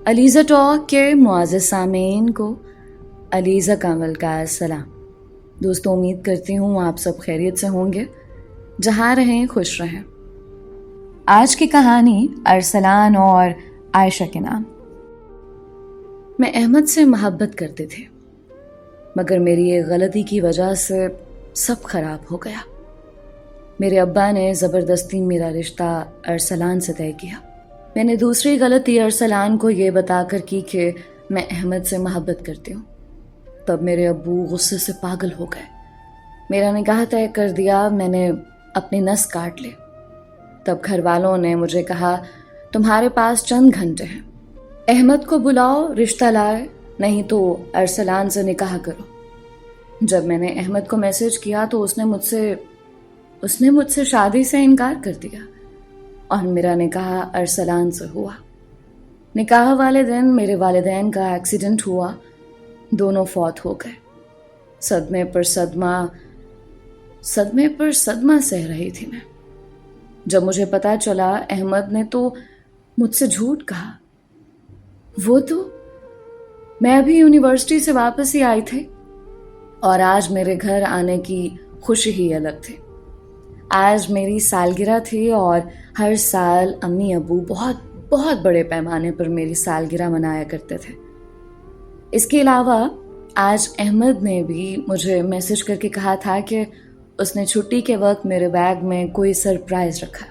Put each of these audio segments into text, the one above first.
Alizeh talk کے معزز سامعین کو علیزہ کامل کا السلام۔ دوستوں، امید کرتی ہوں آپ سب خیریت سے ہوں گے، جہاں رہیں خوش رہیں۔ آج کی کہانی ارسلان اور عائشہ کے نام۔ میں احمد سے محبت کرتے تھے، مگر میری ایک غلطی کی وجہ سے سب خراب ہو گیا۔ میرے ابا نے زبردستی میرا رشتہ ارسلان سے طے کیا۔ میں نے دوسری غلطی ارسلان کو یہ بتا کر کی کہ میں احمد سے محبت کرتی ہوں۔ تب میرے ابو غصے سے پاگل ہو گئے۔ میرا نکاح طے کر دیا، میں نے اپنی نس کاٹ لی۔ تب گھر والوں نے مجھے کہا، تمہارے پاس چند گھنٹے ہیں، احمد کو بلاؤ، رشتہ لائے، نہیں تو ارسلان سے نکاح کرو۔ جب میں نے احمد کو میسج کیا تو اس نے مجھ سے شادی سے انکار کر دیا، اور میرا نکاح ارسلان سے ہوا۔ نکاح والے دن میرے والدین کا ایکسیڈنٹ ہوا، دونوں فوت ہو گئے۔ صدمے پر صدمہ سہ رہی تھی میں۔ جب مجھے پتا چلا احمد نے تو مجھ سے جھوٹ کہا۔ وہ تو میں ابھی یونیورسٹی سے واپس ہی آئی تھی، اور آج میرے گھر آنے کی خوشی ہی الگ تھی۔ آج میری سالگرہ تھی، اور ہر سال امی ابو بہت بڑے پیمانے پر میری سالگرہ منایا کرتے تھے۔ اس کے علاوہ آج احمد نے بھی مجھے میسج کر کے کہا تھا کہ اس نے چھٹی کے وقت میرے بیگ میں کوئی سرپرائز رکھا،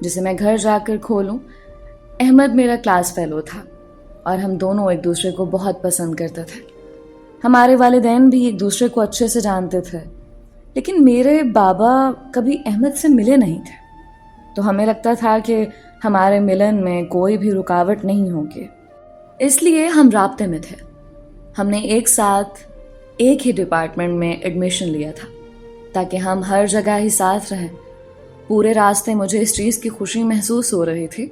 جسے میں گھر جا کر کھولوں۔ احمد میرا کلاس فیلو تھا، اور ہم دونوں ایک دوسرے کو بہت پسند کرتے تھے۔ ہمارے والدین بھی ایک دوسرے کو اچھے سے جانتے تھے، لیکن میرے بابا کبھی احمد سے ملے نہیں تھے، تو ہمیں لگتا تھا کہ ہمارے ملن میں کوئی بھی رکاوٹ نہیں ہوگی، اس لیے ہم رابطے میں تھے۔ ہم نے ایک ساتھ ایک ہی ڈپارٹمنٹ میں ایڈمیشن لیا تھا، تاکہ ہم ہر جگہ ہی ساتھ رہیں۔ پورے راستے مجھے اس چیز کی خوشی محسوس ہو رہی تھی۔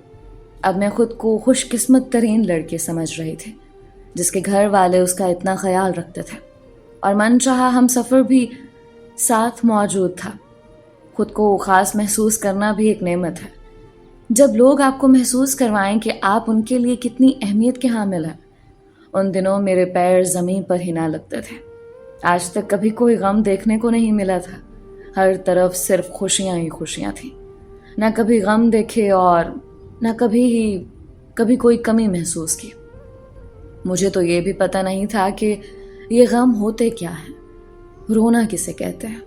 اب میں خود کو خوش قسمت ترین لڑکی سمجھ رہی تھی، جس کے گھر والے اس کا اتنا خیال رکھتے تھے، اور من چاہا ہم سفر بھی ساتھ موجود تھا۔ خود کو خاص محسوس کرنا بھی ایک نعمت ہے۔ جب لوگ آپ کو محسوس کروائیں کہ آپ ان کے لیے کتنی اہمیت کے حامل ہیں۔ ان دنوں میرے پیر زمین پر ہی نہ لگتے تھے۔ آج تک کبھی کوئی غم دیکھنے کو نہیں ملا تھا، ہر طرف صرف خوشیاں ہی خوشیاں تھیں۔ نہ کبھی غم دیکھے، اور نہ کبھی کوئی کمی محسوس کی۔ مجھے تو یہ بھی پتہ نہیں تھا کہ یہ غم ہوتے کیا ہیں، رونا کسے کہتے ہیں،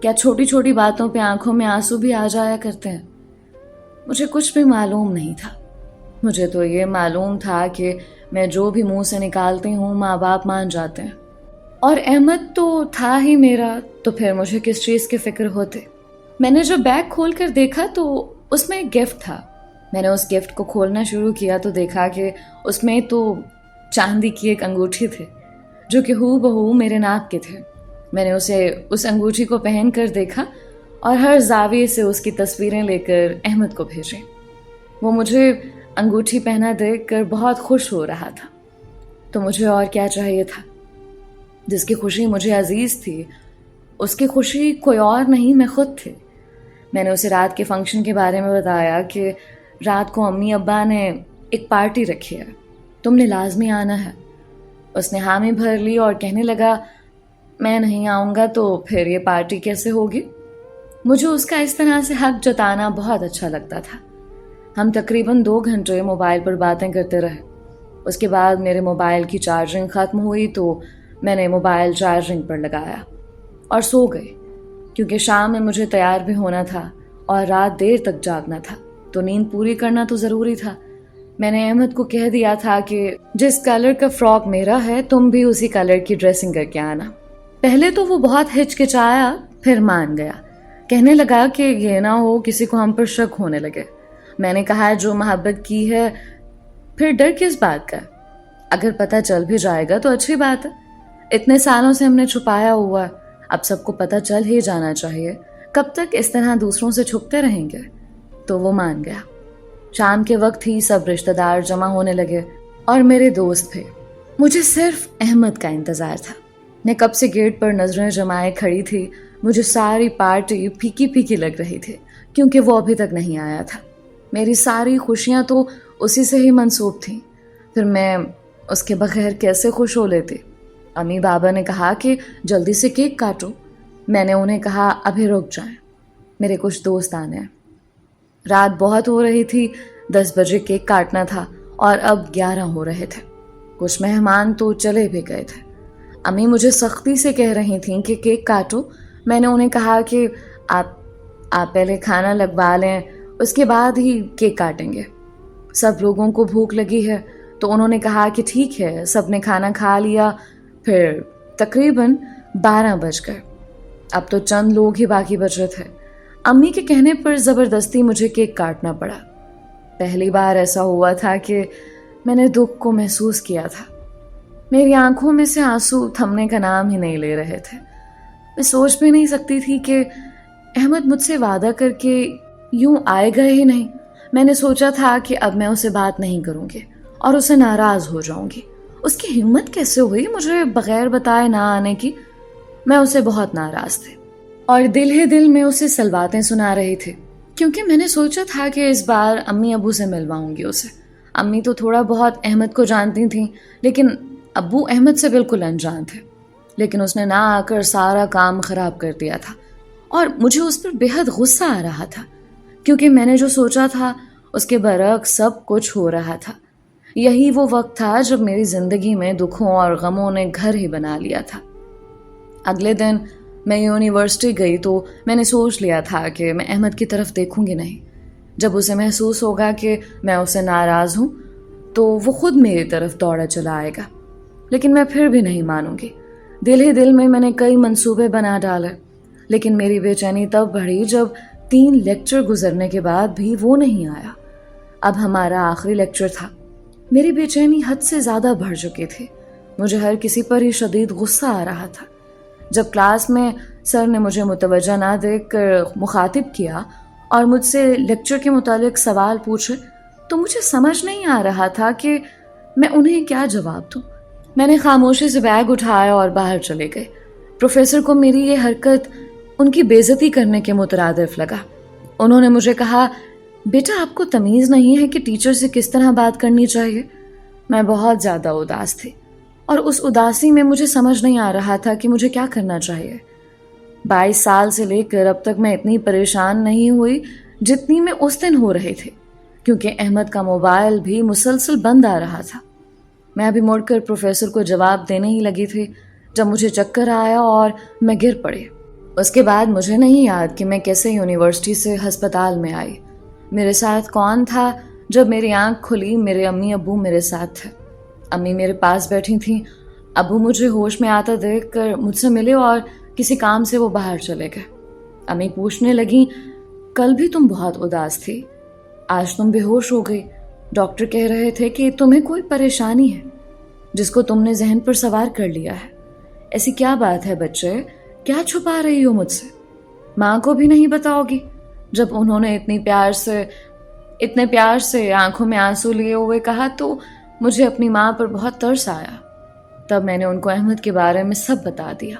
کیا چھوٹی چھوٹی باتوں پہ آنکھوں میں آنسو بھی آ جایا کرتے ہیں۔ مجھے کچھ بھی معلوم نہیں تھا۔ مجھے تو یہ معلوم تھا کہ میں جو بھی منہ سے نکالتی ہوں ماں باپ مان جاتے ہیں، اور احمد تو تھا ہی میرا، تو پھر مجھے کس چیز کی فکر ہوتی۔ میں نے جب بیگ کھول کر دیکھا تو اس میں ایک گفٹ تھا۔ میں نے اس گفٹ کو کھولنا شروع کیا تو دیکھا کہ اس میں تو چاندی کی ایک انگوٹھی تھی، جو کہ ہو بہو میرے ناک کے تھے۔ میں نے اسے اس انگوٹھی کو پہن کر دیکھا، اور ہر زاویے سے اس کی تصویریں لے کر احمد کو بھیجی۔ وہ مجھے انگوٹھی پہنا دیکھ کر بہت خوش ہو رہا تھا، تو مجھے اور کیا چاہیے تھا۔ جس کی خوشی مجھے عزیز تھی، اس کی خوشی کوئی اور نہیں، میں خود تھی۔ میں نے اسے رات کے فنکشن کے بارے میں بتایا کہ رات کو امی ابا نے ایک پارٹی رکھی ہے، تم نے لازمی آنا ہے۔ اس نے حامی بھر لی اور کہنے لگا، میں نہیں آؤں گا تو پھر یہ پارٹی کیسے ہوگی؟ مجھے اس کا اس طرح سے حق جتانا بہت اچھا لگتا تھا۔ ہم تقریباً 2 گھنٹے موبائل پر باتیں کرتے رہے۔ اس کے بعد میرے موبائل کی چارجنگ ختم ہوئی تو میں نے موبائل چارجنگ پر لگایا اور سو گئی، کیونکہ شام میں مجھے تیار بھی ہونا تھا اور رات دیر تک جاگنا تھا، تو نیند پوری کرنا تو ضروری تھا۔ میں نے احمد کو کہہ دیا تھا کہ جس کلر کا فراک میرا ہے تم بھی اسی کلر کی ڈریسنگ کر کے آنا۔ پہلے تو وہ بہت ہچکچایا، پھر مان گیا، کہنے لگا کہ یہ نہ ہو کسی کو ہم پر شک ہونے لگے۔ میں نے کہا جو محبت کی ہے پھر ڈر کس بات کا؟ اگر پتہ چل بھی جائے گا تو اچھی بات ہے، اتنے سالوں سے ہم نے چھپایا ہوا، اب سب کو پتہ چل ہی جانا چاہیے، کب تک اس طرح دوسروں سے چھپتے رہیں گے؟ تو وہ مان گیا۔ شام کے وقت ہی سب رشتہ دار جمع ہونے لگے اور میرے دوست بھی۔ مجھے صرف احمد کا انتظار تھا۔ میں کب سے گیٹ پر نظریں جمائے کھڑی تھی۔ مجھے ساری پارٹی پھیکی پھیکی لگ رہی تھی، کیونکہ وہ ابھی تک نہیں آیا تھا۔ میری ساری خوشیاں تو اسی سے ہی منسوب تھیں۔ پھر میں اس کے بغیر کیسے خوش ہو لیتی. امی بابا نے کہا کہ جلدی سے کیک کاٹو. میں نے انہیں کہا ابھی رک جائیں، میرے کچھ دوست آنے ہیں. رات بہت ہو رہی تھی، 10 بجے کیک کاٹنا تھا اور اب 11 ہو رہے تھے. کچھ مہمان تو چلے بھی گئے تھے. امی مجھے سختی سے کہہ رہی تھیں کہ کیک کاٹو. میں نے انہیں کہا کہ آپ پہلے کھانا لگوا لیں، اس کے بعد ہی کیک کاٹیں گے. سب لوگوں کو بھوک لگی ہے تو انہوں نے کہا کہ ٹھیک ہے. سب نے کھانا کھا لیا. پھر تقریباً 12 بج گئے. اب تو چند لوگ ہی باقی بچے تھے. امی کے کہنے پر زبردستی مجھے کیک کاٹنا پڑا. پہلی بار ایسا ہوا تھا کہ میں نے دکھ کو محسوس کیا تھا. میری آنکھوں میں سے آنسو تھمنے کا نام ہی نہیں لے رہے تھے. میں سوچ بھی نہیں سکتی تھی کہ احمد مجھ سے وعدہ کر کے یوں آئے گئے ہی نہیں. میں نے سوچا تھا کہ اب میں اسے بات نہیں کروں گی اور اسے ناراض ہو جاؤں گی. اس کی ہمت کیسے ہوئی مجھے بغیر بتائے نہ آنے کی؟ میں اسے بہت ناراض تھی اور دل ہی دل میں اسے سلواتیں سنا رہی تھی، کیونکہ میں نے سوچا تھا کہ اس بار امی ابو سے ملواؤں گی اسے. امی تو تھوڑا بہت احمد کو جانتی تھیں، لیکن ابو احمد سے بالکل انجان تھے. لیکن اس نے نہ آ کر سارا کام خراب کر دیا تھا اور مجھے اس پر بے حد غصہ آ رہا تھا، کیونکہ میں نے جو سوچا تھا اس کے برعکس سب کچھ ہو رہا تھا. یہی وہ وقت تھا جب میری زندگی میں دکھوں اور غموں نے گھر ہی بنا لیا تھا. اگلے دن میں یونیورسٹی گئی تو میں نے سوچ لیا تھا کہ میں احمد کی طرف دیکھوں گی نہیں. جب اسے محسوس ہوگا کہ میں اسے ناراض ہوں تو وہ خود میری طرف دوڑا چلا آئے گا. لیکن میں پھر بھی نہیں مانوں گی. دل ہی دل میں نے کئی منصوبے بنا ڈالے، لیکن میری بے چینی تب بڑھی جب 3 لیکچر گزرنے کے بعد بھی وہ نہیں آیا. اب ہمارا آخری لیکچر تھا. میری بے چینی حد سے زیادہ بڑھ چکی تھی. مجھے ہر کسی پر ہی شدید غصہ آ رہا تھا. جب کلاس میں سر نے مجھے متوجہ نہ دیکھ کر مخاطب کیا اور مجھ سے لیکچر کے متعلق سوال پوچھے تو مجھے سمجھ نہیں آ رہا تھا کہ میں انہیں کیا جواب دوں. میں نے خاموشی سے بیگ اٹھایا اور باہر چلے گئے. پروفیسر کو میری یہ حرکت ان کی بے عزتی کرنے کے مترادف لگا. انہوں نے مجھے کہا، بیٹا آپ کو تمیز نہیں ہے کہ ٹیچر سے کس طرح بات کرنی چاہیے. میں بہت زیادہ اداس تھی اور اس اداسی میں مجھے سمجھ نہیں آ رہا تھا کہ مجھے کیا کرنا چاہیے. 22 سال سے لے کر اب تک میں اتنی پریشان نہیں ہوئی جتنی میں اس دن ہو رہی تھی، کیونکہ احمد کا موبائل بھی مسلسل بند آ رہا تھا. میں ابھی مڑ کر پروفیسر کو جواب دینے ہی لگی تھی جب مجھے چکر آیا اور میں گر پڑی. اس کے بعد مجھے نہیں یاد کہ میں کیسے یونیورسٹی سے ہسپتال میں آئی. میرے ساتھ کون تھا؟ جب میری آنکھ کھلی میرے امی ابو میرے ساتھ تھے. امی میرے پاس بیٹھی تھیں. ابو مجھے ہوش میں آتا دیکھ کر مجھ سے ملے اور کسی کام سے وہ باہر چلے گئے. امی پوچھنے لگیں، کل بھی تم بہت اداس تھی، آج تم بے ہوش ہو گئی. ڈاکٹر کہہ رہے تھے کہ تمہیں کوئی پریشانی ہے جس کو تم نے ذہن پر سوار کر لیا ہے. ایسی کیا بات ہے بچے؟ کیا چھپا رہی ہو مجھ سے؟ ماں کو بھی نہیں بتاؤ گی؟ جب انہوں نے اتنے پیار سے آنکھوں میں آنسو لیے ہوئے کہا تو مجھے اپنی ماں پر بہت ترس آیا. تب میں نے ان کو احمد کے بارے میں سب بتا دیا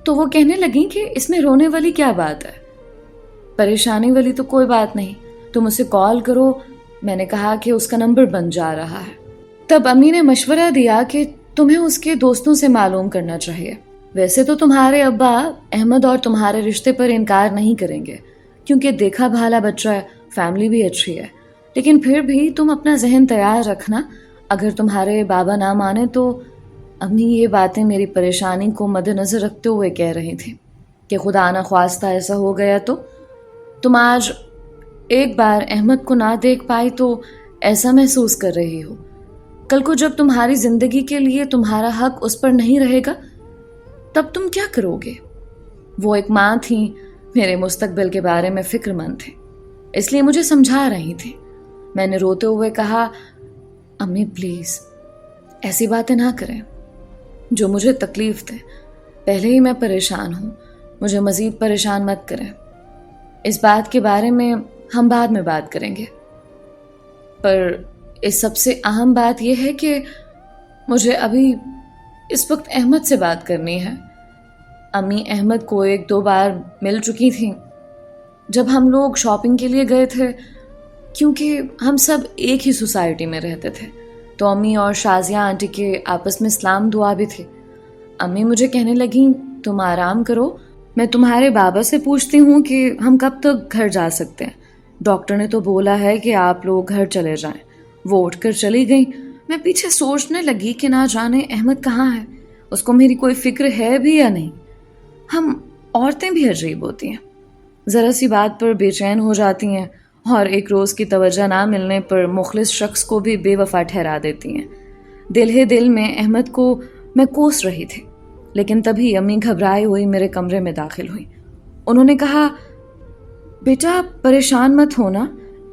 تو وہ کہنے لگیں کہ اس میں رونے والی کیا بات ہے، پریشانی والی تو کوئی بات نہیں، تم اسے کال کرو. میں نے کہا کہ اس کا نمبر بند جا رہا ہے. تب امی نے مشورہ دیا کہ تمہیں اس کے دوستوں سے معلوم کرنا چاہیے. ویسے تو تمہارے ابا احمد اور تمہارے رشتے پر انکار نہیں کریں گے کیونکہ دیکھا بھالا بچہ ہے، فیملی بھی اچھی ہے، لیکن پھر بھی تم اپنا ذہن تیار رکھنا اگر تمہارے بابا نہ مانے تو. امی یہ باتیں میری پریشانی کو مد نظر رکھتے ہوئے کہہ رہی تھیں کہ خدا نہ خواستہ ایسا ہو گیا تو تم آج ایک بار احمد کو نہ دیکھ پائی تو ایسا محسوس کر رہی ہو. کل کو جب تمہاری زندگی کے لیے تمہارا حق اس پر نہیں رہے گا تب تم کیا کرو گے؟ وہ ایک ماں تھیں، میرے مستقبل کے بارے میں فکر مند تھے، اس لیے مجھے سمجھا رہی تھی. میں نے روتے ہوئے کہا، امی پلیز ایسی باتیں نہ کریں جو مجھے تکلیف دیں. پہلے ہی میں پریشان ہوں، مجھے مزید پریشان مت کریں. اس بات کے بارے میں ہم بعد میں بات کریں گے، پر اس سب سے اہم بات یہ ہے کہ مجھے ابھی اس وقت احمد سے بات کرنی ہے. امی احمد کو 1-2 بار مل چکی تھیں جب ہم لوگ شاپنگ کے لیے گئے تھے، کیونکہ ہم سب ایک ہی سوسائٹی میں رہتے تھے. تو امی اور شازیہ آنٹی کے آپس میں سلام دعا بھی تھی۔ امی مجھے کہنے لگیں تم آرام کرو، میں تمہارے بابا سے پوچھتی ہوں کہ ہم کب تک گھر جا سکتے ہیں، ڈاکٹر نے تو بولا ہے کہ آپ لوگ گھر چلے جائیں۔ وہ اٹھ کر چلی گئیں۔ میں پیچھے سوچنے لگی کہ نہ جانے احمد کہاں ہے، اس کو میری کوئی فکر ہے بھی یا نہیں۔ ہم عورتیں بھی عجیب ہوتی ہیں، ذرا سی بات پر بے چین ہو جاتی ہیں اور ایک روز کی توجہ نہ ملنے پر مخلص شخص کو بھی بے وفا ٹھہرا دیتی ہیں۔ دل ہی دل میں احمد کو میں کوس رہی تھی، لیکن تبھی امی گھبرائی ہوئی میرے کمرے میں داخل ہوئی۔ انہوں نے کہا بیٹا پریشان مت ہونا،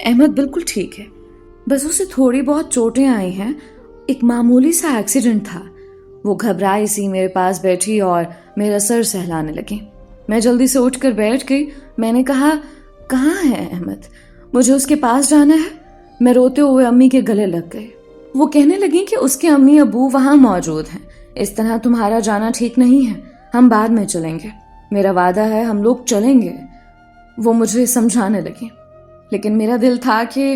احمد بالکل ٹھیک ہے، بس اسے تھوڑی بہت چوٹیں آئی ہیں، ایک معمولی سا ایکسیڈنٹ تھا۔ وہ گھبرائی سی میرے پاس بیٹھی اور میرا سر سہلانے لگی۔ میں جلدی سے اٹھ کر بیٹھ گئی۔ میں نے کہا کہاں ہے احمد، مجھے اس کے پاس جانا ہے۔ میں روتے ہوئے امی کے گلے لگ گئی۔ وہ کہنے لگیں کہ اس کے امی ابو وہاں موجود ہیں، اس طرح تمہارا جانا ٹھیک نہیں ہے، ہم بعد میں چلیں گے، میرا وعدہ ہے ہم لوگ چلیں گے۔ وہ مجھے سمجھانے لگی، لیکن میرا دل تھا کہ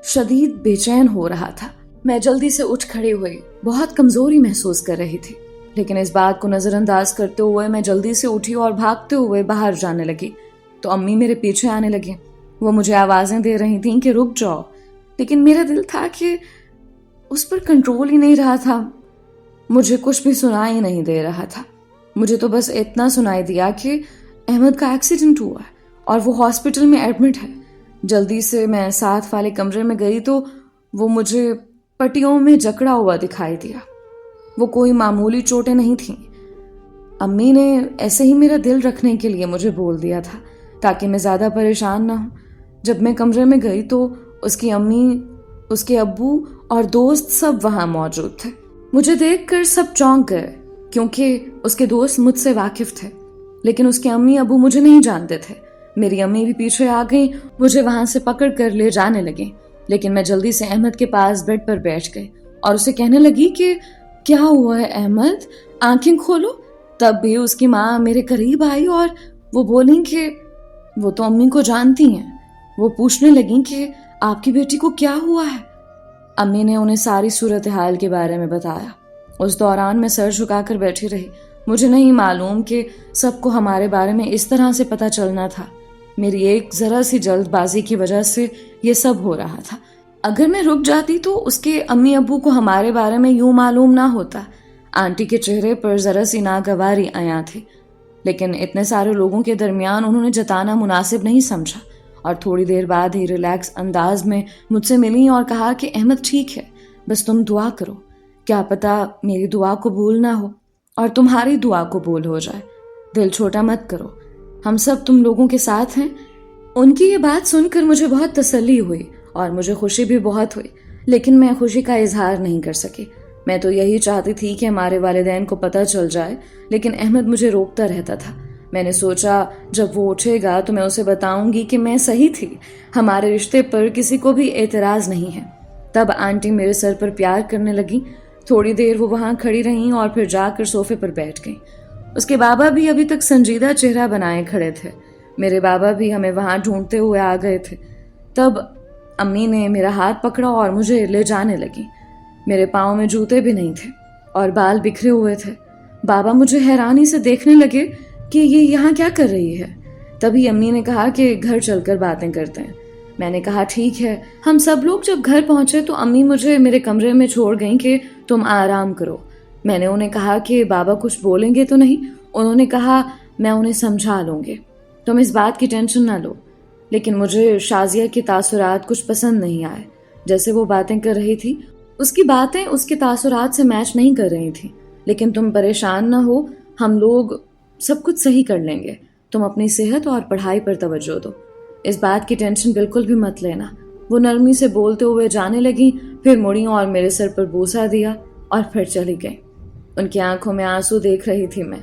شدید بے چین ہو رہا تھا۔ میں جلدی سے اٹھ کھڑی ہوئی، بہت کمزوری محسوس کر رہی تھی، لیکن اس بات کو نظر انداز کرتے ہوئے میں جلدی سے اٹھی اور بھاگتے ہوئے باہر جانے لگی تو امی میرے پیچھے آنے لگی۔ وہ مجھے آوازیں دے رہی تھیں کہ رک جاؤ، لیکن میرا دل تھا کہ اس پر کنٹرول ہی نہیں رہا تھا۔ مجھے کچھ بھی سنائی نہیں دے رہا تھا، مجھے تو بس اتنا سنائی دیا کہ احمد کا ایکسیڈنٹ ہوا ہے اور وہ ہاسپٹل میں ایڈمٹ ہے۔ جلدی سے میں ساتھ والے کمرے میں گئی تو وہ مجھے پٹیوں میں جکڑا ہوا دکھائی دیا۔ وہ کوئی معمولی چوٹیں نہیں تھیں۔ امی نے ایسے ہی میرا دل رکھنے کے لیے مجھے بول دیا تھا تاکہ میں زیادہ پریشان نہ ہوں۔ جب میں کمرے میں گئی تو اس کی امی، اس کے ابو اور دوست سب وہاں موجود تھے۔ مجھے دیکھ کر سب چونک گئے کیونکہ اس کے دوست مجھ سے واقف تھے، لیکن اس کے امی ابو مجھے نہیں جانتے تھے۔ میری امی بھی پیچھے آ گئیں، مجھے وہاں سے پکڑ کر لے جانے لگیں، لیکن میں جلدی سے احمد کے پاس بیڈ پر بیٹھ گئی اور اسے کہنے لگی کہ کیا ہوا ہے احمد، آنکھیں کھولو۔ تب بھی اس کی ماں میرے قریب آئی اور وہ بولیں کہ وہ تو امی کو جانتی ہیں۔ وہ پوچھنے لگیں کہ آپ کی بیٹی کو کیا ہوا ہے۔ امی نے انہیں ساری صورتحال کے بارے میں بتایا۔ اس دوران میں سر جھکا کر بیٹھی رہی۔ مجھے نہیں معلوم کہ سب کو ہمارے بارے میں اس طرح سے پتہ چلنا تھا۔ میری ایک ذرا سی جلد بازی کی وجہ سے یہ سب ہو رہا تھا۔ اگر میں رک جاتی تو اس کے امی ابو کو ہمارے بارے میں یوں معلوم نہ ہوتا۔ آنٹی کے چہرے پر ذرا سی ناگواری عیاں تھی، لیکن اتنے سارے لوگوں کے درمیان انہوں نے جتانا مناسب نہیں سمجھا، اور تھوڑی دیر بعد ہی ریلیکس انداز میں مجھ سے ملی اور کہا کہ احمد ٹھیک ہے، بس تم دعا کرو، کیا پتہ میری دعا قبول نہ ہو اور تمہاری دعا قبول ہو جائے۔ دل چھوٹا مت کرو، ہم سب تم لوگوں کے ساتھ ہیں۔ ان کی یہ بات سن کر مجھے بہت تسلی ہوئی اور مجھے خوشی بھی بہت ہوئی، لیکن میں خوشی کا اظہار نہیں کر سکی۔ میں تو یہی چاہتی تھی کہ ہمارے والدین کو پتہ چل جائے، لیکن احمد مجھے روکتا رہتا تھا۔ میں نے سوچا جب وہ اٹھے گا تو میں اسے بتاؤں گی کہ میں صحیح تھی، ہمارے رشتے پر کسی کو بھی اعتراض نہیں ہے۔ تب آنٹی میرے سر پر پیار کرنے لگی۔ تھوڑی دیر وہ وہاں کھڑی رہیں اور پھر جا کر صوفے پر بیٹھ گئیں۔ اس کے بابا بھی ابھی تک سنجیدہ چہرہ بنائے کھڑے تھے۔ میرے بابا بھی ہمیں وہاں ڈھونڈتے ہوئے آ گئے تھے۔ تب امی نے میرا ہاتھ پکڑا اور مجھے لے جانے لگی۔ میرے پاؤں میں جوتے بھی نہیں تھے اور بال بکھرے ہوئے تھے۔ بابا مجھے حیرانی سے دیکھنے لگے کہ یہ یہاں کیا کر رہی ہے۔ تبھی امی نے کہا کہ گھر چل کر باتیں کرتے ہیں۔ میں نے کہا ٹھیک ہے۔ ہم سب لوگ جب گھر پہنچے تو امی مجھے میرے کمرے میں چھوڑ گئیں کہ تم آرام کرو۔ میں نے انہیں کہا کہ بابا کچھ بولیں گے تو نہیں؟ انہوں نے کہا میں انہیں سمجھا لوں گے، تم اس بات کی ٹینشن نہ لو۔ لیکن مجھے شازیہ کے تاثرات کچھ پسند نہیں آئے۔ جیسے وہ باتیں کر رہی تھی، اس کی باتیں اس کے تاثرات سے میچ نہیں کر رہی تھیں۔ لیکن تم پریشان نہ ہو، ہم لوگ سب کچھ صحیح کر لیں گے، تم اپنی صحت اور پڑھائی پر توجہ دو، اس بات کی ٹینشن بالکل بھی مت لینا۔ وہ نرمی سے بولتے ہوئے جانے لگیں، پھر مڑیں اور میرے سر پر بوسہ دیا اور پھر چلی گئیں۔ ان کی آنکھوں میں آنسو دیکھ رہی تھی میں۔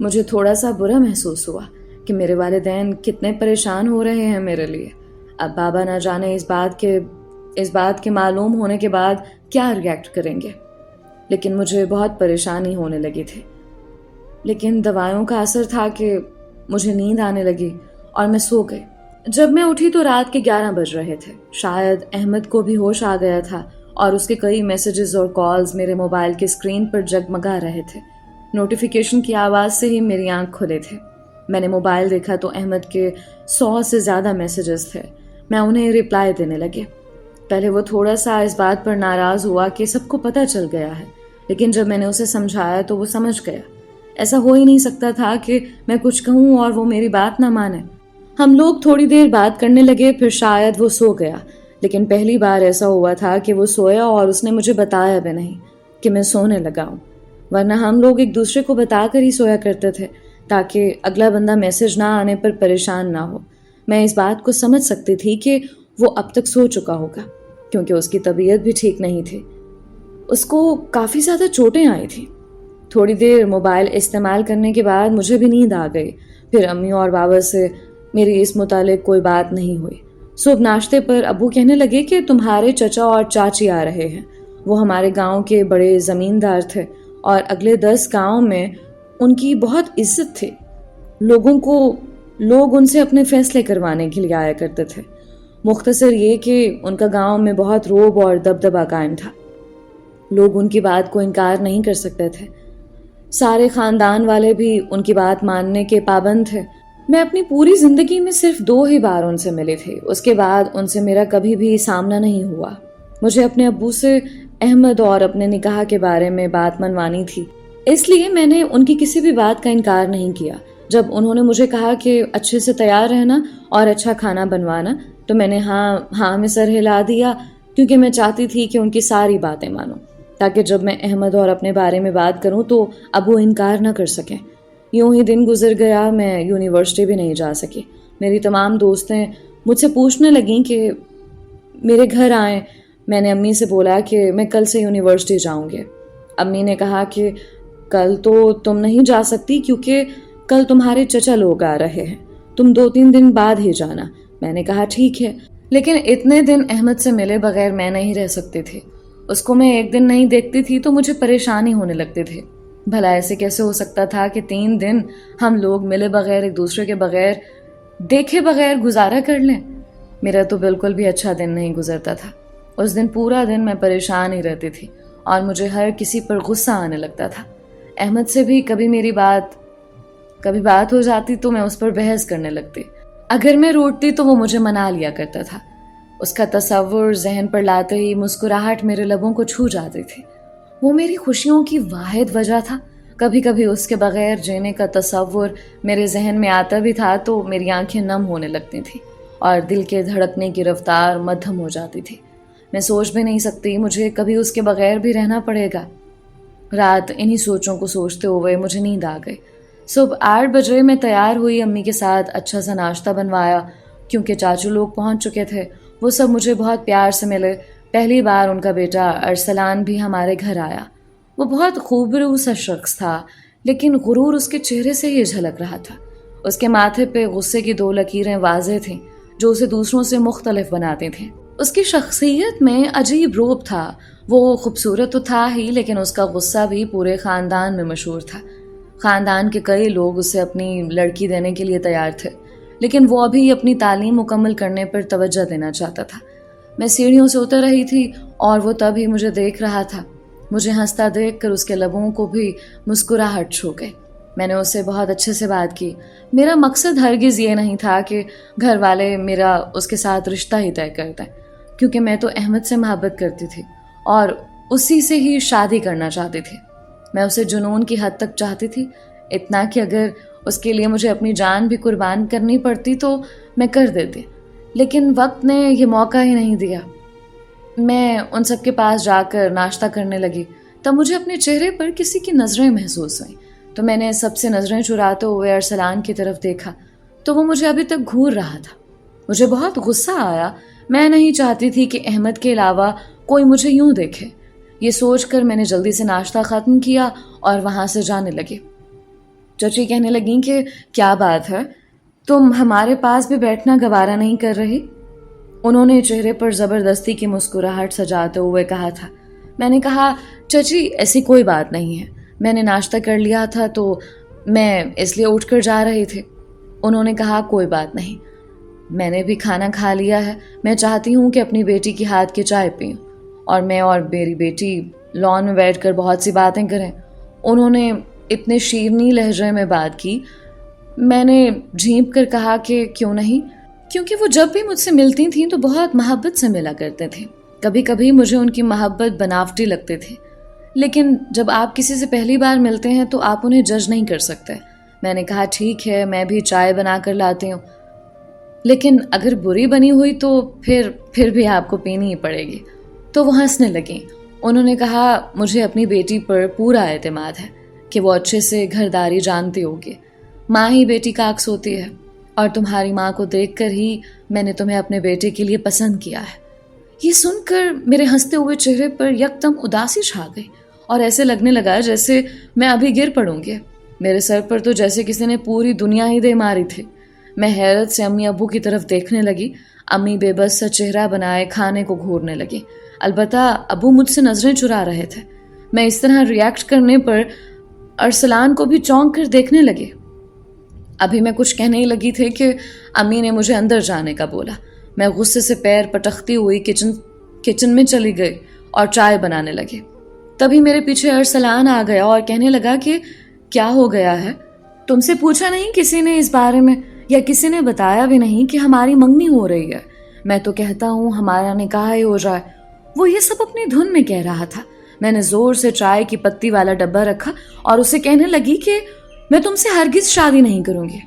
مجھے تھوڑا سا برا محسوس ہوا کہ میرے والدین کتنے پریشان ہو رہے ہیں میرے لیے۔ اب بابا نہ جانے اس بات کے معلوم ہونے کے بعد کیا ریئیکٹ کریں گے، لیکن مجھے بہت پریشانی ہونے لگی تھی۔ لیکن دوائیوں کا اثر تھا کہ مجھے نیند آنے لگی اور میں سو گئی۔ جب میں اٹھی تو رات کے 11 بج رہے تھے۔ شاید احمد کو بھی ہوش آ گیا تھا اور اس کے کئی میسیجز اور کالز میرے موبائل کے اسکرین پر جگمگا رہے تھے۔ نوٹیفیکیشن کی آواز سے ہی میری آنکھ کھلے تھے۔ میں نے موبائل دیکھا تو احمد کے 100 سے زیادہ میسیجز تھے۔ میں انہیں رپلائی دینے لگے۔ پہلے وہ تھوڑا سا اس بات پر ناراض ہوا کہ سب کو پتہ چل گیا ہے، لیکن جب میں نے اسے سمجھایا تو وہ سمجھ گیا۔ ایسا ہو ہی نہیں سکتا تھا کہ میں کچھ کہوں اور وہ میری بات نہ مانے۔ ہم لوگ تھوڑی دیر بات کرنے لگے، پھر شاید وہ سو گیا، لیکن پہلی بار ایسا ہوا تھا کہ وہ سویا اور اس نے مجھے بتایا بھی نہیں کہ میں سونے لگا ہوں، ورنہ ہم لوگ ایک دوسرے کو بتا کر ہی سویا کرتے تھے تاکہ اگلا بندہ میسج نہ آنے پر پریشان نہ ہو۔ میں اس بات کو سمجھ سکتی تھی کہ وہ اب تک سو چکا ہوگا، کیونکہ اس کی طبیعت بھی ٹھیک نہیں تھی۔ اس کو کافی زیادہ چوٹیں آئی تھیں۔ تھوڑی دیر موبائل استعمال کرنے کے بعد مجھے بھی نیند آ گئی۔ پھر امی اور بابا سے میری اس متعلق کوئی بات نہیں ہوئی۔ صبح ناشتے پر ابو کہنے لگے کہ تمہارے چچا اور چاچی آ رہے ہیں۔ وہ ہمارے گاؤں کے بڑے زمیندار تھے اور اگلے 10 گاؤں میں ان کی بہت عزت تھی۔ لوگ ان سے اپنے فیصلے کروانے کے لیے آیا کرتے تھے۔ مختصر یہ کہ ان کا گاؤں میں بہت رعب اور دبدبہ قائم تھا۔ لوگ ان کی بات کو انکار نہیں کر سکتے تھے۔ سارے خاندان والے بھی ان کی بات ماننے کے پابند تھے۔ میں اپنی پوری زندگی میں صرف 2 ہی بار ان سے ملی تھی۔ اس کے بعد ان سے میرا کبھی بھی سامنا نہیں ہوا۔ مجھے اپنے ابو سے احمد اور اپنے نکاح کے بارے میں بات منوانی تھی، اس لیے میں نے ان کی کسی بھی بات کا انکار نہیں کیا۔ جب انہوں نے مجھے کہا کہ اچھے سے تیار رہنا اور اچھا کھانا بنوانا، تو میں نے ہاں میں سر ہلا دیا، کیونکہ میں چاہتی تھی کہ ان کی ساری باتیں مانوں، تاکہ جب میں احمد اور اپنے بارے میں بات کروں تو ابو انکار نہ کر سکیں۔ یوں ہی دن گزر گیا، میں یونیورسٹی بھی نہیں جا سکی۔ میری تمام دوستیں مجھ سے پوچھنے لگیں کہ میرے گھر آئیں۔ میں نے امی سے بولا کہ میں کل سے یونیورسٹی جاؤں گی۔ امی نے کہا کہ کل تو تم نہیں جا سکتی، کیونکہ کل تمہارے چچا لوگ آ رہے ہیں، تم 2-3 دن بعد ہی جانا۔ میں نے کہا ٹھیک ہے، لیکن اتنے دن احمد سے ملے بغیر میں نہیں رہ سکتی تھی۔ اس کو میں ایک دن نہیں دیکھتی تھی تو مجھے پریشانی ہونے لگتی تھی۔ بھلا ایسے کیسے ہو سکتا تھا کہ 3 دن ہم لوگ ملے بغیر، ایک دوسرے کے بغیر، دیکھے بغیر گزارا کر لیں؟ میرا تو بالکل بھی اچھا دن نہیں گزرتا تھا۔ اس دن پورا دن میں پریشان ہی رہتی تھی اور مجھے ہر کسی پر غصہ آنے لگتا تھا۔ احمد سے بھی کبھی بات ہو جاتی تو میں اس پر بحث کرنے لگتی۔ اگر میں روٹتی تو وہ مجھے منا لیا کرتا تھا۔ اس کا تصور ذہن پر لاتے ہی مسکراہٹ میرے لبوں کو چھو جاتی تھی۔ وہ میری خوشیوں کی واحد وجہ تھا۔ کبھی کبھی اس کے بغیر جینے کا تصور میرے ذہن میں آتا بھی تھا تو میری آنکھیں نم ہونے لگتی تھیں اور دل کے دھڑکنے کی رفتار مدھم ہو جاتی تھی۔ میں سوچ بھی نہیں سکتی مجھے کبھی اس کے بغیر بھی رہنا پڑے گا۔ رات انہی سوچوں کو سوچتے ہوئے مجھے نیند آ گئی۔ صبح 8 بجے میں تیار ہوئی، امی کے ساتھ اچھا سا ناشتہ بنوایا کیونکہ چاچو لوگ پہنچ چکے تھے۔ وہ سب مجھے بہت پیار سے ملے۔ پہلی بار ان کا بیٹا ارسلان بھی ہمارے گھر آیا۔ وہ بہت خوبرو سا شخص تھا، لیکن غرور اس کے چہرے سے ہی جھلک رہا تھا۔ اس کے ماتھے پہ غصے کی 2 لکیریں واضح تھیں جو اسے دوسروں سے مختلف بناتی تھیں۔ اس کی شخصیت میں عجیب روب تھا۔ وہ خوبصورت تو تھا ہی، لیکن اس کا غصہ بھی پورے خاندان میں مشہور تھا۔ خاندان کے کئی لوگ اسے اپنی لڑکی دینے کے لیے تیار تھے، لیکن وہ ابھی اپنی تعلیم مکمل کرنے پر توجہ دینا چاہتا تھا۔ میں سیڑھیوں سے اتر رہی تھی اور وہ تب ہی مجھے دیکھ رہا تھا۔ مجھے ہنستا دیکھ کر اس کے لبوں کو بھی مسکراہٹ چھو گئی۔ میں نے اس سے بہت اچھے سے بات کی۔ میرا مقصد ہرگز یہ نہیں تھا کہ گھر والے میرا اس کے ساتھ رشتہ ہی طے کر دیں، کیونکہ میں تو احمد سے محبت کرتی تھی اور اسی سے ہی شادی کرنا چاہتی تھی۔ میں اسے جنون کی حد تک چاہتی تھی، اتنا کہ اگر اس کے لیے مجھے اپنی جان بھی قربان کرنی پڑتی تو میں کر دیتی، لیکن وقت نے یہ موقع ہی نہیں دیا۔ میں ان سب کے پاس جا کر ناشتہ کرنے لگی، تب مجھے اپنے چہرے پر کسی کی نظریں محسوس ہوئیں، تو میں نے سب سے نظریں چراتے ہوئے ارسلان کی طرف دیکھا تو وہ مجھے ابھی تک گھور رہا تھا۔ مجھے بہت غصہ آیا۔ میں نہیں چاہتی تھی کہ احمد کے علاوہ کوئی مجھے یوں دیکھے۔ یہ سوچ کر میں نے جلدی سے ناشتہ ختم کیا اور وہاں سے جانے لگی۔ چچی کہنے لگیں کہ کیا بات ہے، تم ہمارے پاس بھی بیٹھنا گوارا نہیں کر رہی؟ انہوں نے چہرے پر زبردستی کی مسکراہٹ سجاتے ہوئے کہا تھا۔ میں نے کہا چچی ایسی کوئی بات نہیں ہے، میں نے ناشتہ کر لیا تھا تو میں اس لیے اٹھ کر جا رہی تھی۔ انہوں نے کہا کوئی بات نہیں، میں نے بھی کھانا کھا لیا ہے، میں چاہتی ہوں کہ اپنی بیٹی کی ہاتھ کی چائے پیوں۔ اور میں اور میری بیٹی لان میں بیٹھ کر بہت سی باتیں کریں۔ انہوں نے اتنے شیرنی لہجے میں بات کی۔ میں نے جھینپ کر کہا کہ کیوں نہیں، کیونکہ وہ جب بھی مجھ سے ملتی تھیں تو بہت محبت سے ملا کرتے تھے۔ کبھی کبھی مجھے ان کی محبت بناوٹی لگتی تھی، لیکن جب آپ کسی سے پہلی بار ملتے ہیں تو آپ انہیں جج نہیں کر سکتے۔ میں نے کہا ٹھیک ہے، میں بھی چائے بنا کر لاتی ہوں، لیکن اگر بری بنی ہوئی تو پھر بھی آپ کو پینی ہی پڑے گی۔ تو وہ ہنسنے لگیں۔ انہوں نے کہا مجھے اپنی بیٹی پر پورا اعتماد ہے کہ وہ اچھے سے گھرداری جانتی ہوگی۔ ماں ہی بیٹی کا عکس ہوتی ہے، اور تمہاری ماں کو دیکھ کر ہی میں نے تمہیں اپنے بیٹے کے لیے پسند کیا ہے۔ یہ سن کر میرے ہنستے ہوئے چہرے پر یکدم اداسی چھا گئی، اور ایسے لگنے لگا جیسے میں ابھی گر پڑوں گی۔ میرے سر پر تو جیسے کسی نے پوری دنیا ہی دے ماری تھی۔ میں حیرت سے امی ابو کی طرف دیکھنے لگی۔ امی بے بس سا چہرہ بنائے کھانے کو گھورنے لگی، البتہ ابو مجھ سے نظریں چرا رہے تھے۔ میں اس طرح ریاکٹ کرنے پر ارسلان کو بھی چونک کر دیکھنے لگے۔ ابھی میں کچھ کہنے ہی لگی تھی کہ امی نے مجھے اندر جانے کا بولا۔ میں غصے سے پیر پٹکتی ہوئی کچن میں چلی گئی اور چائے بنانے لگی۔ تبھی میرے پیچھے ارسلان آ گیا اور کہنے لگا کہ کیا ہو گیا ہے؟ تم سے پوچھا نہیں کسی نے اس بارے میں، یا کسی نے بتایا بھی نہیں کہ ہماری منگنی ہو رہی ہے؟ میں تو کہتا ہوں ہمارا نکاح ہی ہو جائے۔ وہ یہ سب اپنی دھن میں کہہ رہا تھا۔ میں نے زور سے چائے کی پتی والا ڈبہ رکھا اور اسے کہنے لگی کہ میں تم سے ہرگز شادی نہیں کروں گی،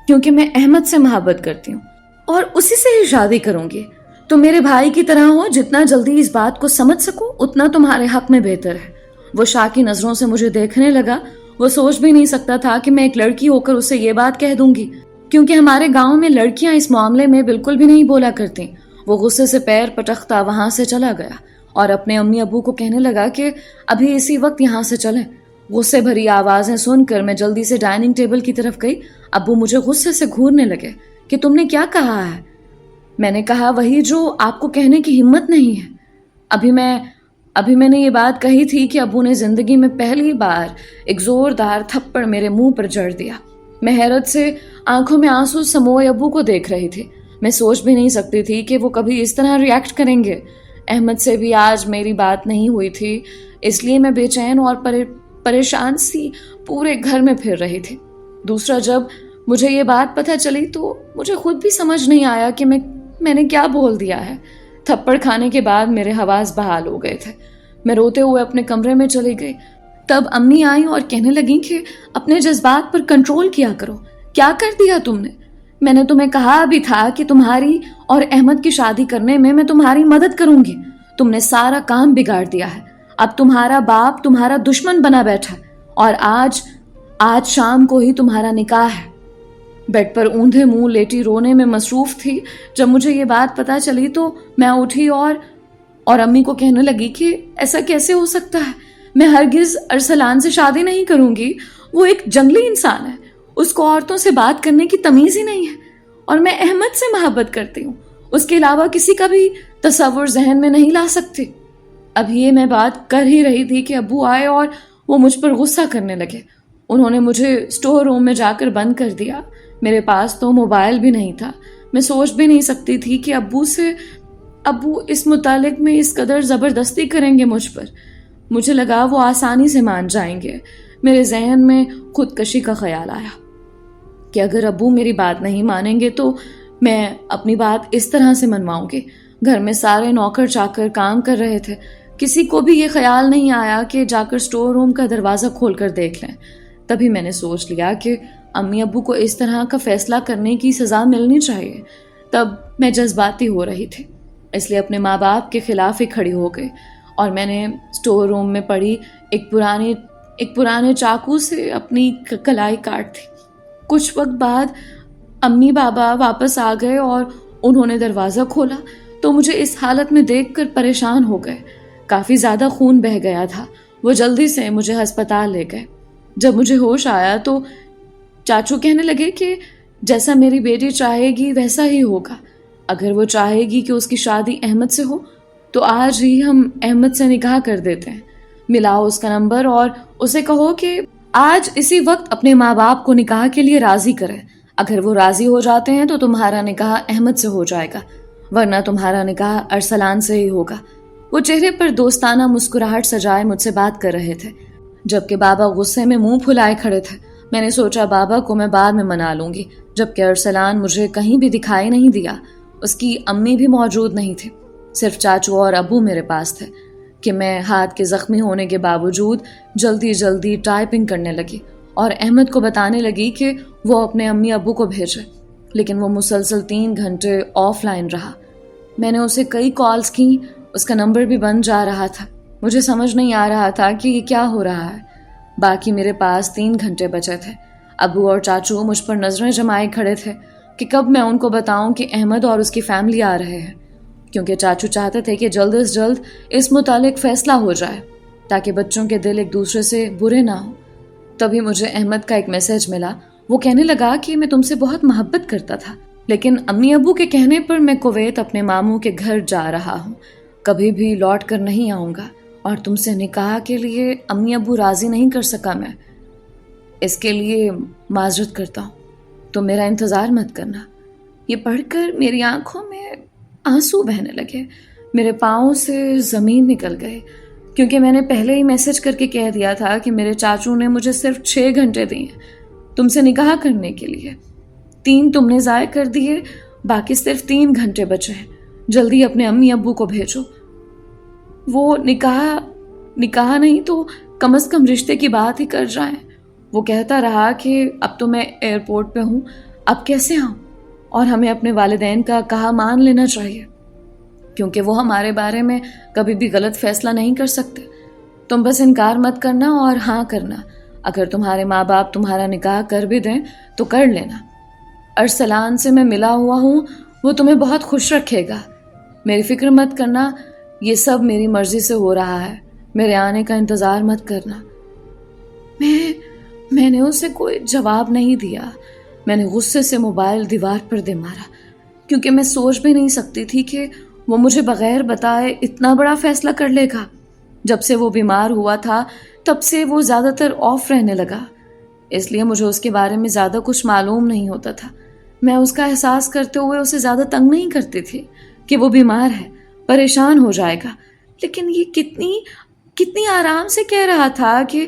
کیونکہ میں احمد سے محبت کرتی ہوں اور اسی سے ہی شادی کروں گی۔ تم میرے بھائی کی طرح ہو، جتنا جلدی اس بات کو سمجھ سکو اتنا تمہارے حق میں بہتر ہے۔ وہ شاہ کی نظروں سے مجھے دیکھنے لگا۔ وہ سوچ بھی نہیں سکتا تھا کہ میں ایک لڑکی ہو کر اسے یہ بات کہہ دوں گی، کیونکہ ہمارے گاؤں میں لڑکیاں اس معاملے میں بالکل بھی نہیں بولا کرتی۔ وہ غصے سے پیر پٹکتا وہاں سے چلا گیا اور اپنے امی ابو کو کہنے لگا کہ ابھی اسی وقت یہاں سے چلیں۔ غصے بھری آوازیں سن کر میں جلدی سے ڈائننگ ٹیبل کی طرف گئی۔ ابو مجھے غصے سے گھورنے لگے کہ تم نے کیا کہا ہے؟ میں نے کہا وہی جو آپ کو کہنے کی ہمت نہیں ہے۔ ابھی میں نے یہ بات کہی تھی کہ ابو نے زندگی میں پہلی بار ایک زوردار تھپڑ میرے منہ پر جڑ دیا۔ میں حیرت سے آنکھوں میں آنسو سموئے ابو کو دیکھ رہی تھی۔ میں سوچ بھی نہیں سکتی تھی کہ وہ کبھی اس طرح ریاکٹ کریں گے۔ احمد سے بھی آج میری بات نہیں ہوئی تھی، اس لیے میں بے چین اور پریشان سی پورے گھر میں پھر رہی تھی۔ دوسرا، جب مجھے یہ بات پتہ چلی تو مجھے خود بھی سمجھ نہیں آیا کہ میں نے کیا بول دیا ہے۔ تھپڑ کھانے کے بعد میرے حواس بحال ہو گئے تھے۔ میں روتے ہوئے اپنے کمرے میں چلی گئی۔ تب امی آئیں اور کہنے لگیں کہ اپنے جذبات پر کنٹرول کیا کرو۔ کیا کر دیا تم نے؟ میں نے تمہیں کہا بھی تھا کہ تمہاری اور احمد کی شادی کرنے میں تمہاری مدد کروں گی۔ تم نے سارا کام بگاڑ دیا ہے۔ اب تمہارا باپ تمہارا دشمن بنا بیٹھا ہے، اور آج شام کو ہی تمہارا نکاح ہے۔ بیڈ پر اوندھے منہ لیٹی رونے میں مصروف تھی۔ جب مجھے یہ بات پتہ چلی تو میں اٹھی اور امی کو کہنے لگی کہ ایسا کیسے ہو سکتا ہے؟ میں ہرگز ارسلان سے شادی نہیں کروں گی۔ وہ ایک جنگلی انسان ہے، اس کو عورتوں سے بات کرنے کی تمیز ہی نہیں ہے، اور میں احمد سے محبت کرتی ہوں۔ اس کے علاوہ کسی کا بھی تصور ذہن میں نہیں لا سکتی۔ اب یہ میں بات کر ہی رہی تھی کہ ابو آئے اور وہ مجھ پر غصہ کرنے لگے۔ انہوں نے مجھے اسٹور روم میں جا کر بند کر دیا۔ میرے پاس تو موبائل بھی نہیں تھا۔ میں سوچ بھی نہیں سکتی تھی کہ ابو اس متعلق میں اس قدر زبردستی کریں گے مجھ پر۔ مجھے لگا وہ آسانی سے مان جائیں گے۔ میرے ذہن میں خودکشی کا خیال آیا کہ اگر ابو میری بات نہیں مانیں گے تو میں اپنی بات اس طرح سے منواؤں گی۔ گھر میں سارے نوکر چاکر کام کر رہے تھے۔ کسی کو بھی یہ خیال نہیں آیا کہ جا کر اسٹور روم کا دروازہ کھول کر دیکھ لیں۔ تبھی میں نے سوچ لیا کہ امی ابو کو اس طرح کا فیصلہ کرنے کی سزا ملنی چاہیے۔ تب میں جذباتی ہو رہی تھی، اس لیے اپنے ماں باپ کے خلاف ہی کھڑی ہو گئی، اور میں نے اسٹور روم میں پڑی ایک پرانے چاقو سے اپنی کلائی کاٹ دی۔ کچھ وقت بعد امی بابا واپس آ گئے اور انہوں نے دروازہ کھولا تو مجھے اس حالت میں دیکھ کر پریشان ہو گئے۔ کافی زیادہ خون بہہ گیا تھا۔ وہ جلدی سے مجھے ہسپتال لے گئے۔ جب مجھے ہوش آیا تو چاچو کہنے لگے کہ جیسا میری بیٹی چاہے گی ویسا ہی ہوگا۔ اگر وہ چاہے گی کہ اس کی شادی احمد سے ہو تو آج ہی ہم احمد سے نکاح کر دیتے ہیں۔ ملاؤ اس کا نمبر اور اسے کہو کہ آج اسی وقت اپنے ماں باپ کو نکاح کے لیے راضی کرے۔ اگر وہ راضی ہو جاتے ہیں تو تمہارا نکاح احمد سے ہو جائے گا، ورنہ تمہارا نکاح ارسلان سے ہی ہوگا۔ وہ چہرے پر دوستانہ مسکراہٹ سجائے مجھ سے بات کر رہے تھے، جبکہ بابا غصے میں منہ پھلائے کھڑے تھے۔ میں نے سوچا بابا کو میں بعد میں منا لوں گی، جبکہ ارسلان مجھے کہیں بھی دکھائی نہیں دیا۔ اس کی امی بھی موجود نہیں تھی، صرف چاچو اور ابو میرے پاس تھے کہ میں ہاتھ کے زخمی ہونے کے باوجود جلدی جلدی ٹائپنگ کرنے لگی اور احمد کو بتانے لگی کہ وہ اپنے امی ابو کو بھیجے، لیکن وہ مسلسل 3 گھنٹے آف لائن رہا۔ میں نے اسے کئی کالز کی، اس کا نمبر بھی بند جا رہا تھا۔ مجھے سمجھ نہیں آ رہا تھا کہ یہ کیا ہو رہا ہے۔ باقی میرے پاس 3 گھنٹے بچے تھے۔ ابو اور چاچو مجھ پر نظریں جمائے کھڑے تھے کہ کب میں ان کو بتاؤں کہ احمد اور اس کی فیملی آ رہے ہیں، کیونکہ چاچو چاہتے تھے کہ جلد از جلد اس متعلق فیصلہ ہو جائے تاکہ بچوں کے دل ایک دوسرے سے برے نہ ہوں۔ تبھی مجھے احمد کا ایک میسج ملا۔ وہ کہنے لگا کہ میں تم سے بہت محبت کرتا تھا، لیکن امی ابو کے کہنے پر میں کویت اپنے ماموں کے گھر جا رہا ہوں، کبھی بھی لوٹ کر نہیں آؤں گا، اور تم سے نکاح کے لیے امی ابو راضی نہیں کر سکا میں، اس کے لیے معذرت کرتا ہوں، تم میرا انتظار مت کرنا۔ یہ پڑھ کر میری آنکھوں میں آنسو بہنے لگے، میرے پاؤں سے زمین نکل گئے، کیونکہ میں نے پہلے ہی میسج کر کے کہہ دیا تھا کہ میرے چاچو نے مجھے صرف 6 گھنٹے دیے تم سے نکاح کرنے کے لیے، 3 تم نے ضائع کر دیے، باقی صرف 3 گھنٹے بچے ہیں، جلدی اپنے امی ابو کو بھیجو۔ وہ نکاح نہیں تو کم از کم رشتے کی بات ہی کر جائیں۔ وہ کہتا رہا کہ اب تو میں ایئرپورٹ پہ ہوں، اب کیسے آؤں، اور ہمیں اپنے والدین کا کہا مان لینا چاہیے، کیونکہ وہ ہمارے بارے میں کبھی بھی غلط فیصلہ نہیں کر سکتے۔ تم بس انکار مت کرنا اور ہاں کرنا، اگر تمہارے ماں باپ تمہارا نکاح کر بھی دیں تو کر لینا۔ ارسلان سے میں ملا ہوا ہوں، وہ تمہیں بہت خوش رکھے گا، میری فکر مت کرنا، یہ سب میری مرضی سے ہو رہا ہے، میرے آنے کا انتظار مت کرنا۔ میں نے اسے کوئی جواب نہیں دیا۔ میں نے غصے سے موبائل دیوار پر دے مارا، کیونکہ میں سوچ بھی نہیں سکتی تھی کہ وہ مجھے بغیر بتائے اتنا بڑا فیصلہ کر لے گا۔ جب سے وہ بیمار ہوا تھا تب سے وہ زیادہ تر آف رہنے لگا، اس لیے مجھے اس کے بارے میں زیادہ کچھ معلوم نہیں ہوتا تھا۔ میں اس کا احساس کرتے ہوئے اسے زیادہ تنگ نہیں کرتی تھی کہ وہ بیمار ہے، پریشان ہو جائے گا، لیکن یہ کتنی آرام سے کہہ رہا تھا کہ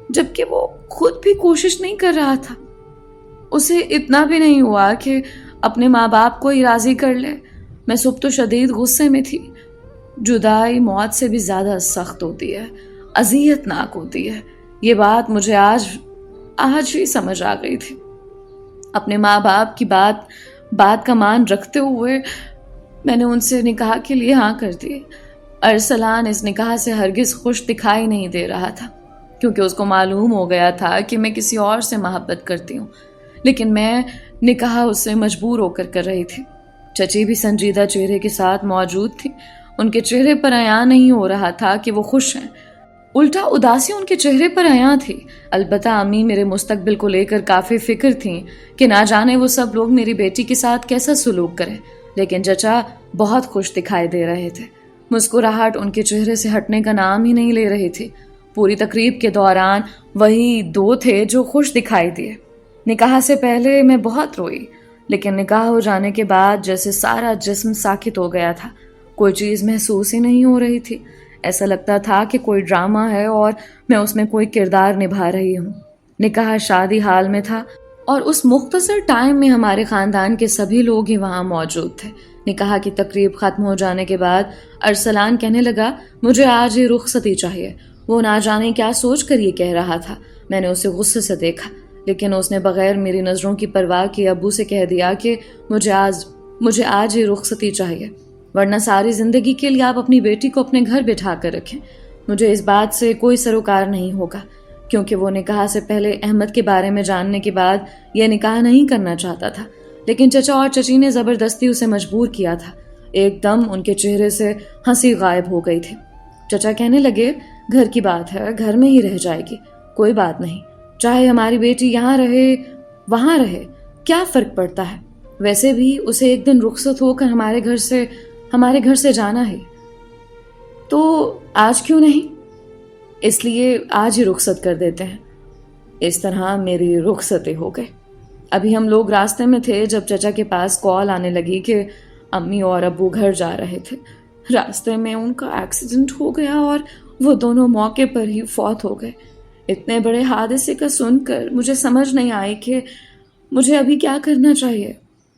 جبکہ وہ خود بھی کوشش نہیں کر رہا تھا۔ اسے اتنا بھی نہیں ہوا کہ اپنے ماں باپ کو ہی راضی کر لے۔ میں صبح تو شدید غصے میں تھی۔ جدائی موت سے بھی زیادہ سخت ہوتی ہے، اذیت ناک ہوتی ہے، یہ بات مجھے آج ہی سمجھ آ گئی تھی۔ اپنے ماں باپ کی بات کا مان رکھتے ہوئے میں نے ان سے نکاح کے لیے ہاں کر دی۔ ارسلان اس نکاح سے ہرگز خوش دکھائی نہیں دے رہا تھا، کیونکہ اس کو معلوم ہو گیا تھا کہ میں کسی اور سے محبت کرتی ہوں، لیکن میں نکاح اس سے مجبور ہو کر رہی تھی۔ چچی بھی سنجیدہ چہرے کے ساتھ موجود تھی، ان کے چہرے پر عیاں نہیں ہو رہا تھا کہ وہ خوش ہیں، الٹا اداسی ان کے چہرے پر عیاں تھی۔ البتہ امی میرے مستقبل کو لے کر کافی فکر تھیں کہ نہ جانے وہ سب لوگ میری بیٹی کے ساتھ کیسا سلوک کریں، لیکن چچا بہت خوش دکھائی دے رہے تھے۔ مسکراہٹ ان کے چہرے سے ہٹنے کا نام ہی نہیں لے رہی تھی۔ پوری تقریب کے دوران وہی 2 تھے جو خوش دکھائی دیے۔ نکاح سے پہلے میں بہت روئی، لیکن نکاح ہو جانے کے بعد جیسے سارا جسم ساکت ہو گیا تھا، کوئی چیز محسوس ہی نہیں ہو رہی تھی۔ ایسا لگتا تھا کہ کوئی ڈرامہ ہے اور میں اس میں کوئی کردار نبھا رہی ہوں۔ نکاح شادی حال میں تھا اور اس مختصر ٹائم میں ہمارے خاندان کے سبھی لوگ ہی وہاں موجود تھے۔ نکاح کی تقریب ختم ہو جانے کے بعد ارسلان کہنے لگا، مجھے آج ہی رخصتی چاہیے۔ وہ نہ جانے کیا سوچ کر یہ کہہ رہا تھا۔ میں نے اسے غصے سے دیکھا، لیکن اس نے بغیر میری نظروں کی پرواہ کیے ابو سے کہہ دیا کہ مجھے آج ہی رخصتی چاہیے، ورنہ ساری زندگی کے لیے آپ اپنی بیٹی کو اپنے گھر بٹھا کر رکھیں۔ مجھے اس بات سے کوئی سروکار نہیں ہوگا، کیونکہ وہ نکاح سے پہلے احمد کے بارے میں جاننے کے بعد یہ نکاح نہیں کرنا چاہتا تھا، لیکن چچا اور چچی نے زبردستی اسے مجبور کیا تھا۔ ایک دم ان کے چہرے سے ہنسی غائب ہو گئی تھی۔ چچا کہنے لگے، گھر کی بات ہے، گھر میں ہی رہ جائے گی، کوئی بات نہیں، چاہے ہماری بیٹی یہاں رہے وہاں رہے، کیا فرق پڑتا ہے، ویسے بھی اسے ایک دن رخصت ہو کر ہمارے گھر سے جانا ہے، تو آج کیوں نہیں؟ اس لیے آج ہی رخصت کر دیتے ہیں۔ اس طرح میری رخصتیں ہو گئے۔ ابھی ہم لوگ راستے میں تھے جب چچا کے پاس کال آنے لگی کہ امی اور ابو گھر جا رہے تھے۔ راستے میں ان کا ایکسیڈنٹ ہو گیا اور وہ دونوں موقع پر ہی فوت ہو گئے۔ اتنے بڑے حادثے کا سن کر مجھے سمجھ نہیں آئی کہ مجھے ابھی کیا کرنا چاہیے۔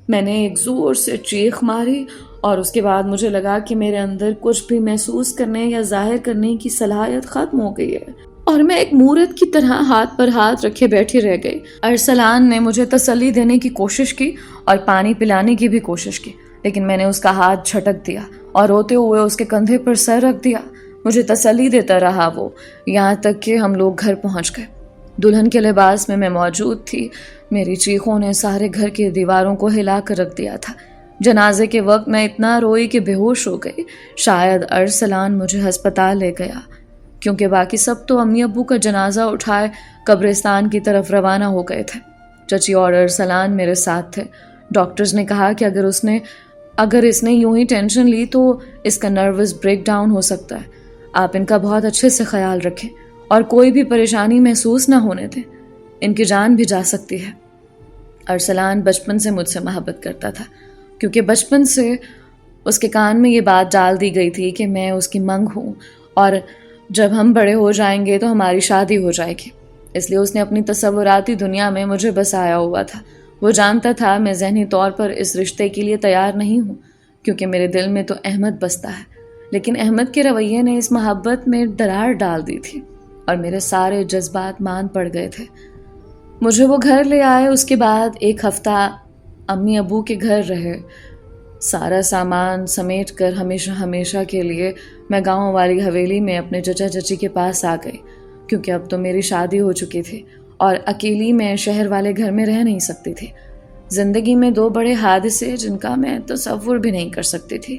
میں نے ایک زور سے چیخ ماری اور اس کے بعد مجھے لگا کہ میرے اندر کچھ بھی محسوس کرنے یا ظاہر کرنے کی صلاحیت ختم ہو گئی ہے، اور میں ایک مورت کی طرح ہاتھ پر ہاتھ رکھے بیٹھی رہ گئی۔ ارسلان نے مجھے تسلی دینے کی کوشش کی اور پانی پلانے کی بھی کوشش کی، لیکن میں نے اس کا ہاتھ جھٹک دیا اور روتے ہوئے اس کے کندھے پر سر رکھ دیا۔ مجھے تسلی دیتا رہا وہ، یہاں تک کہ ہم لوگ گھر پہنچ گئے۔ دلہن کے لباس میں موجود تھی۔ میری چیخوں نے سارے گھر کی دیواروں کو ہلا کر رکھ دیا تھا۔ جنازے کے وقت میں اتنا روئی کہ بے ہوش ہو گئی۔ شاید ارسلان مجھے ہسپتال لے گیا، کیونکہ باقی سب تو امی ابو کا جنازہ اٹھائے قبرستان کی طرف روانہ ہو گئے تھے۔ چچی اور ارسلان میرے ساتھ تھے۔ ڈاکٹرز نے کہا کہ اگر اس نے یوں ہی ٹینشن لی تو اس کا نروس بریک ڈاؤن ہو سکتا ہے۔ آپ ان کا بہت اچھے سے خیال رکھیں اور کوئی بھی پریشانی محسوس نہ ہونے دیں، ان کی جان بھی جا سکتی ہے۔ ارسلان بچپن سے مجھ سے محبت کرتا تھا، کیونکہ بچپن سے اس کے کان میں یہ بات ڈال دی گئی تھی کہ میں اس کی منگ ہوں اور جب ہم بڑے ہو جائیں گے تو ہماری شادی ہو جائے گی۔ اس لیے اس نے اپنی تصوراتی دنیا میں مجھے بسایا ہوا تھا۔ وہ جانتا تھا میں ذہنی طور پر اس رشتے کے لیے تیار نہیں ہوں، کیونکہ میرے دل میں تو احمد بستا ہے، لیکن احمد کے رویے نے اس محبت میں درار ڈال دی تھی اور میرے سارے جذبات مان پڑ گئے تھے۔ مجھے وہ گھر لے آئے۔ اس کے بعد ایک ہفتہ امی ابو کے گھر رہے۔ سارا سامان سمیٹ کر ہمیشہ کے لیے میں گاؤں والی حویلی میں اپنے چچا چچی کے پاس آ گئی، کیونکہ اب تو میری شادی ہو چکی تھی اور اکیلی میں شہر والے گھر میں رہ نہیں سکتی تھی۔ زندگی میں 2 بڑے حادثے جن کا میں تصور بھی نہیں کر سکتی تھی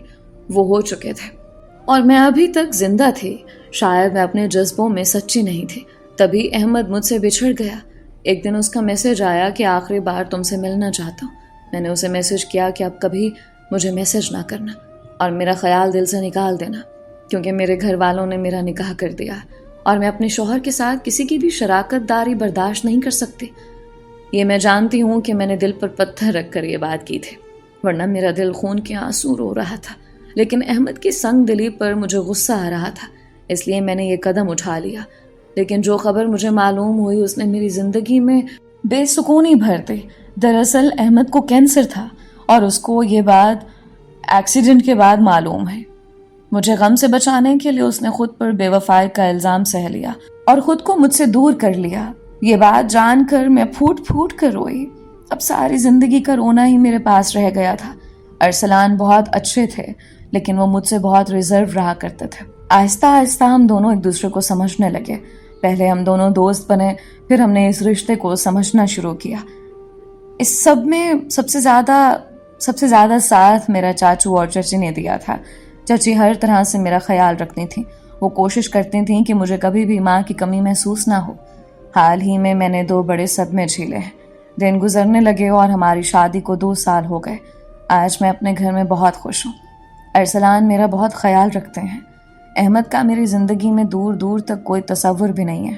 وہ ہو چکے تھے، اور میں ابھی تک زندہ تھی۔ شاید میں اپنے جذبوں میں سچی نہیں تھی۔ تبھی احمد مجھ سے بچھڑ گیا۔ ایک دن اس کا میسج آیا کہ آخری بار تم سے ملنا چاہتا ہوں۔ میں نے اسے میسج کیا کہ اب کبھی مجھے میسج نہ کرنا اور میرا خیال دل سے نکال دینا، کیونکہ میرے گھر والوں نے میرا نکاح کر دیا اور میں اپنے شوہر کے ساتھ کسی کی بھی شراکت داری برداشت نہیں کر سکتی۔ یہ میں جانتی ہوں کہ میں نے دل پر پتھر رکھ کر یہ بات کی تھی، ورنہ میرا دل خون کے آنسو رو رہا تھا، لیکن احمد کی سنگ دلی پر مجھے غصہ آ رہا تھا، اس لیے میں نے یہ قدم اٹھا لیا۔ لیکن جو خبر مجھے معلوم ہوئی اس نے میری زندگی میں بے سکونی بھر دی۔ دراصل احمد کو کینسر تھا اور اس کو یہ بات ایکسیڈنٹ کے بعد معلوم ہے۔ مجھے غم سے بچانے کے لیے اس نے خود پر بے وفائی کا الزام سہ لیا اور خود کو مجھ سے دور کر لیا۔ یہ بات جان کر میں پھوٹ پھوٹ کر روئی۔ اب ساری زندگی کا رونا ہی میرے پاس رہ گیا تھا۔ ارسلان بہت اچھے تھے، لیکن وہ مجھ سے بہت ریزرو رہا کرتے تھے۔ آہستہ آہستہ ہم دونوں ایک دوسرے کو سمجھنے لگے۔ پہلے ہم دونوں دوست بنے، پھر ہم نے اس رشتے کو سمجھنا شروع کیا۔ اس سب میں سب سے زیادہ ساتھ میرا چاچو اور چچی نے دیا تھا۔ چچی ہر طرح سے میرا خیال رکھتی تھیں۔ وہ کوشش کرتی تھیں کہ مجھے کبھی بھی ماں کی کمی محسوس نہ ہو۔ حال ہی میں نے 2 بڑے صدمے جھیلے ہیں۔ دن گزرنے لگے اور ہماری شادی کو 2 سال ہو گئے۔ آج میں اپنے گھر میں بہت خوش ہوں۔ ارسلان میرا بہت خیال رکھتے ہیں۔ احمد کا میری زندگی میں دور دور تک کوئی تصور بھی نہیں ہے۔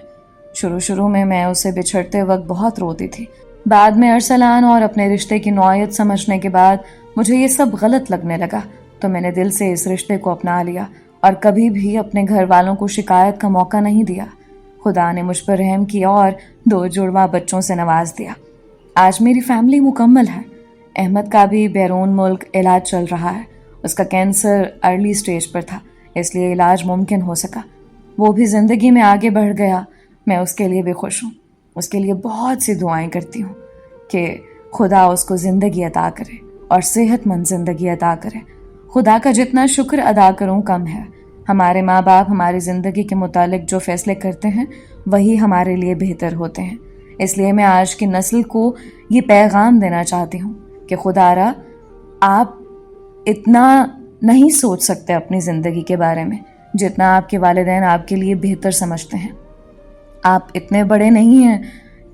شروع میں اسے بچھڑتے وقت بہت روتی تھی۔ بعد میں ارسلان اور اپنے رشتے کی نوعیت سمجھنے کے بعد مجھے یہ سب غلط لگنے لگا، تو میں نے دل سے اس رشتے کو اپنا لیا اور کبھی بھی اپنے گھر والوں کو شکایت کا موقع نہیں دیا۔ خدا نے مجھ پر رحم کیا اور 2 جڑواں بچوں سے نواز دیا۔ آج میری فیملی مکمل ہے۔ احمد کا بھی بیرون ملک علاج چل رہا ہے۔ اس کا کینسر ارلی سٹیج پر تھا، اس لیے علاج ممکن ہو سکا۔ وہ بھی زندگی میں آگے بڑھ گیا۔ میں اس کے لیے بھی خوش ہوں۔ اس کے لیے بہت سی دعائیں کرتی ہوں کہ خدا اس کو زندگی عطا کرے اور صحت مند زندگی عطا کرے۔ خدا کا جتنا شکر ادا کروں کم ہے۔ ہمارے ماں باپ ہماری زندگی کے متعلق جو فیصلے کرتے ہیں وہی ہمارے لیے بہتر ہوتے ہیں۔ اس لیے میں آج کی نسل کو یہ پیغام دینا چاہتی ہوں کہ خدا را، آپ اتنا نہیں سوچ سکتے اپنی زندگی کے بارے میں جتنا آپ کے والدین آپ کے لیے بہتر سمجھتے ہیں۔ آپ اتنے بڑے نہیں ہیں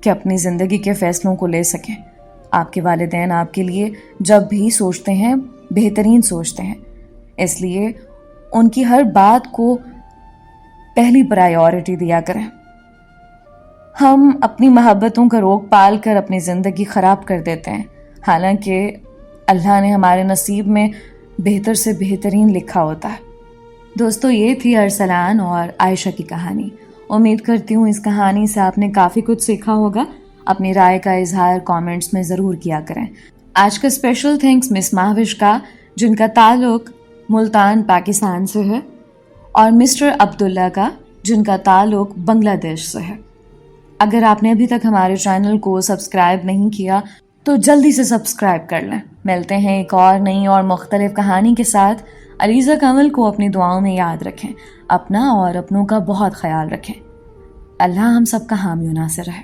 کہ اپنی زندگی کے فیصلوں کو لے سکیں۔ آپ کے والدین آپ کے لیے جب بھی سوچتے ہیں بہترین سوچتے ہیں، اس لیے ان کی ہر بات کو پہلی پرائیورٹی دیا کریں۔ ہم اپنی محبتوں کا روک پال کر اپنی زندگی خراب کر دیتے ہیں، حالانکہ اللہ نے ہمارے نصیب میں بہتر سے بہترین لکھا ہوتا ہے۔ دوستو یہ تھی ارسلان اور عائشہ کی کہانی. امید کرتی ہوں اس کہانی سے آپ نے کافی کچھ سیکھا ہوگا. اپنی رائے کا اظہار کامنٹس میں ضرور کیا کریں. آج کا اسپیشل تھینکس مس مہوش کا جن کا تعلق ملتان پاکستان سے ہے، اور مسٹر عبداللہ کا جن کا تعلق بنگلہ دیش سے ہے. اگر آپ نے ابھی تک ہمارے چینل کو سبسکرائب نہیں کیا تو جلدی سے سبسکرائب کر لیں. ملتے ہیں ایک اور نئی اور مختلف کہانی کے ساتھ. علیزہ کمل کو اپنی دعاؤں میں یاد رکھیں. اپنا اور اپنوں کا بہت خیال رکھیں. اللہ ہم سب کا حامی و ناصر رہے.